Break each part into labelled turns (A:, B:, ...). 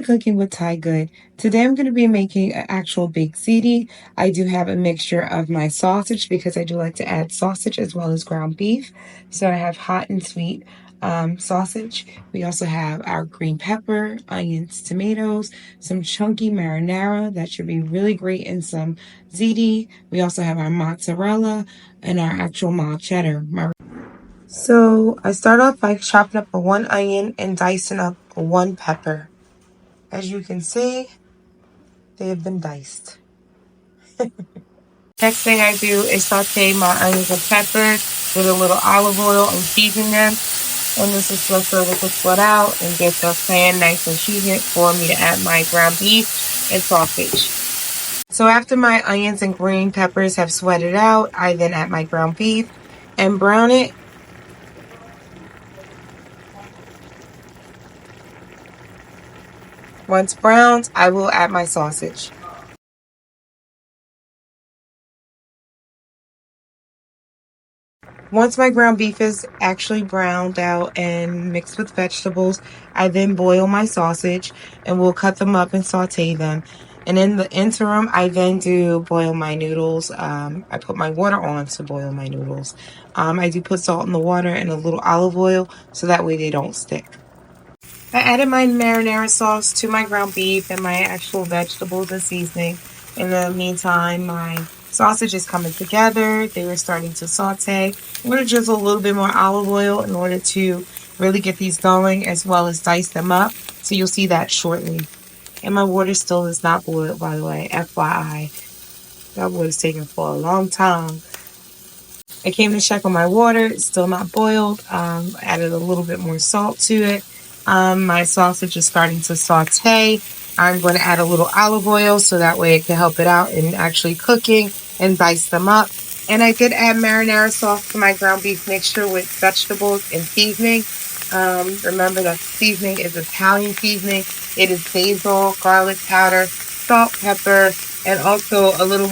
A: Cooking with TyGoode. Today I'm going to be making an actual baked ziti. I do have a mixture of my sausage because I do like to add sausage as well as ground beef. So I have hot and sweet sausage. We also have our green pepper, onions, tomatoes, some chunky marinara that should be really great in some ziti. We also have our mozzarella and our actual mild cheddar. So I start off by chopping up one onion and dicing up one pepper. As you can see, they have been diced. Next thing I do is saute my onions and peppers with a little olive oil and season them. And this is just so it can sweat out and get the pan nice and seasoned for me to add my ground beef and sausage. So after my onions and green peppers have sweated out, I then add my ground beef and brown it. Once browned, I will add my sausage. Once my ground beef is actually browned out and mixed with vegetables, I then boil my sausage and we'll cut them up and saute them. And in the interim, I then do boil my noodles. I put my water on to boil my noodles. I do put salt in the water and a little olive oil so that way they don't stick. I added my marinara sauce to my ground beef and my actual vegetables and seasoning. In the meantime, my sausage is coming together. They were starting to saute. I'm going to drizzle a little bit more olive oil in order to really get these going, as well as dice them up. So you'll see that shortly. And my water still is not boiled, by the way, FYI. That water's taking for a long time. I came to check on my water. It's still not boiled. Added a little bit more salt to it. My sausage is starting to saute. I'm going to add a little olive oil so that way it can help it out in actually cooking and dice them up. And I did add marinara sauce to my ground beef mixture with vegetables and seasoning. Remember that seasoning is Italian seasoning. It is basil, garlic powder, salt, pepper, and also a little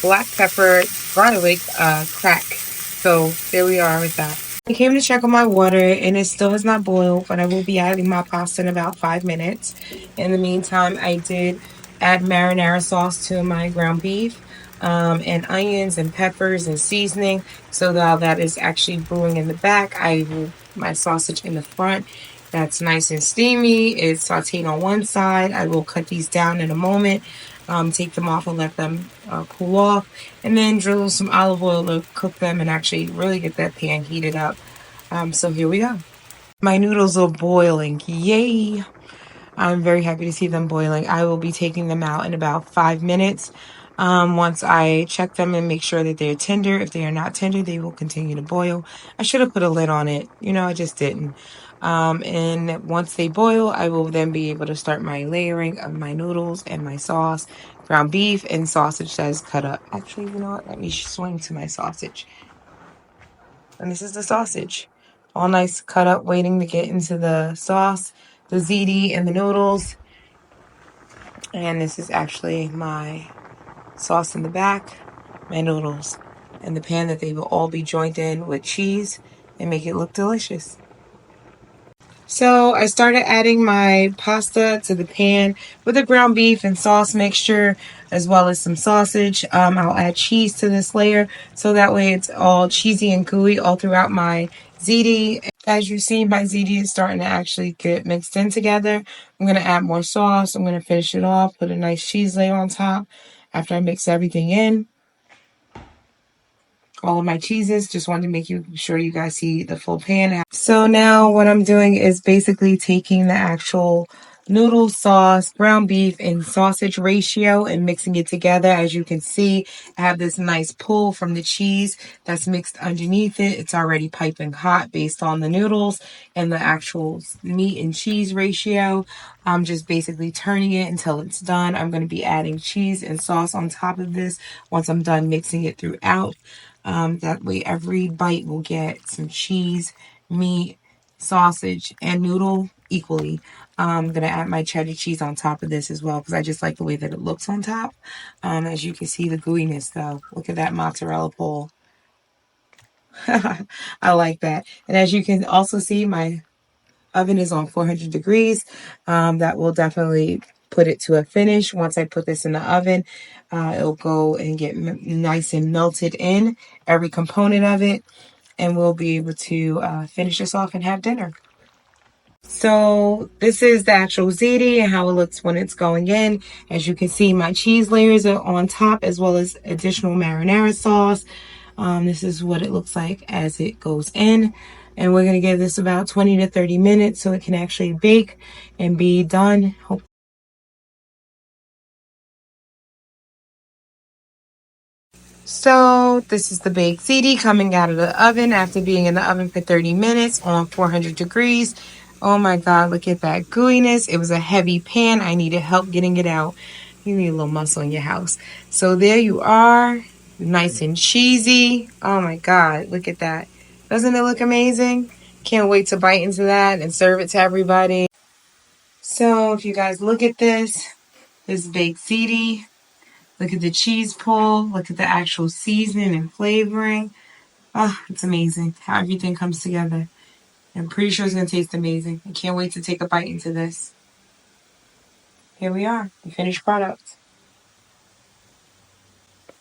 A: black pepper garlic crack. So there we are with that. I came to check on my water and it still has not boiled, but I will be adding my pasta in about 5 minutes. In the meantime, I did add marinara sauce to my ground beef and onions and peppers and seasoning. So while that is actually brewing in the back, I will my sausage in the front. That's nice and steamy. It's sauteed on one side. I will cut these down in a moment. Take them off and let them cool off, and then drizzle some olive oil to cook them and actually really get that pan heated up. So here we go. My noodles are boiling. Yay! I'm very happy to see them boiling. I will be taking them out in about 5 minutes. Once I check them and make sure that they're tender. If they are not tender, they will continue to boil. I should have put a lid on it. I just didn't. And once they boil, I will then be able to start my layering of my noodles and my sauce, ground beef, and sausage that is cut up. Actually, you know what? Let me swing to my sausage. And this is the sausage. All nice cut up, waiting to get into the sauce, the ziti, and the noodles. And this is actually my sauce in the back, my noodles, and the pan that they will all be joined in with cheese and make it look delicious. So I started adding my pasta to the pan with the ground beef and sauce mixture, as well as some sausage. I'll add cheese to this layer so that way it's all cheesy and gooey all throughout my ziti. As you see, my ziti is starting to actually get mixed in together. I'm going to add more sauce. I'm going to finish it off, put a nice cheese layer on top after I mix everything in. All of my cheeses. Just wanted to make sure you guys see the full pan. So now what I'm doing is basically taking the actual noodle sauce, ground beef, and sausage ratio and mixing it together. As you can see, I have this nice pull from the cheese that's mixed underneath it. It's already piping hot based on the noodles and the actual meat and cheese ratio. I'm just basically turning it until it's done. I'm going to be adding cheese and sauce on top of this once I'm done mixing it throughout. That way every bite will get some cheese, meat, sausage, and noodle equally. I'm going to add my cheddar cheese on top of this as well because I just like the way that it looks on top. As you can see, the gooiness though. Look at that mozzarella pull. I like that. And as you can also see, my oven is on 400 degrees. That will definitely put it to a finish. Once I put this in the oven, it'll go and get nice and melted in every component of it, and we'll be able to finish this off and have dinner. So this is the actual ziti and how it looks when it's going in. As you can see, my cheese layers are on top as well as additional marinara sauce. This is what it looks like as it goes in. And we're going to give this about 20 to 30 minutes so it can actually bake and be done. So this is the baked ziti coming out of the oven after being in the oven for 30 minutes on 400 degrees. Oh my God, look at that gooiness. It was a heavy pan. I needed help getting it out. You need a little muscle in your house. So there you are, nice and cheesy. Oh my God, look at that. Doesn't it look amazing? Can't wait to bite into that and serve it to everybody. So if you guys look at this baked ziti. Look at the cheese pull. Look at the actual seasoning and flavoring. Oh, it's amazing how everything comes together. I'm pretty sure it's going to taste amazing. I can't wait to take a bite into this. Here we are, the finished product.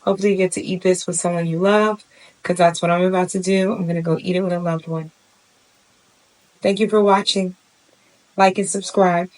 A: Hopefully you get to eat this with someone you love, because that's what I'm about to do. I'm going to go eat it with a loved one. Thank you for watching. Like and subscribe.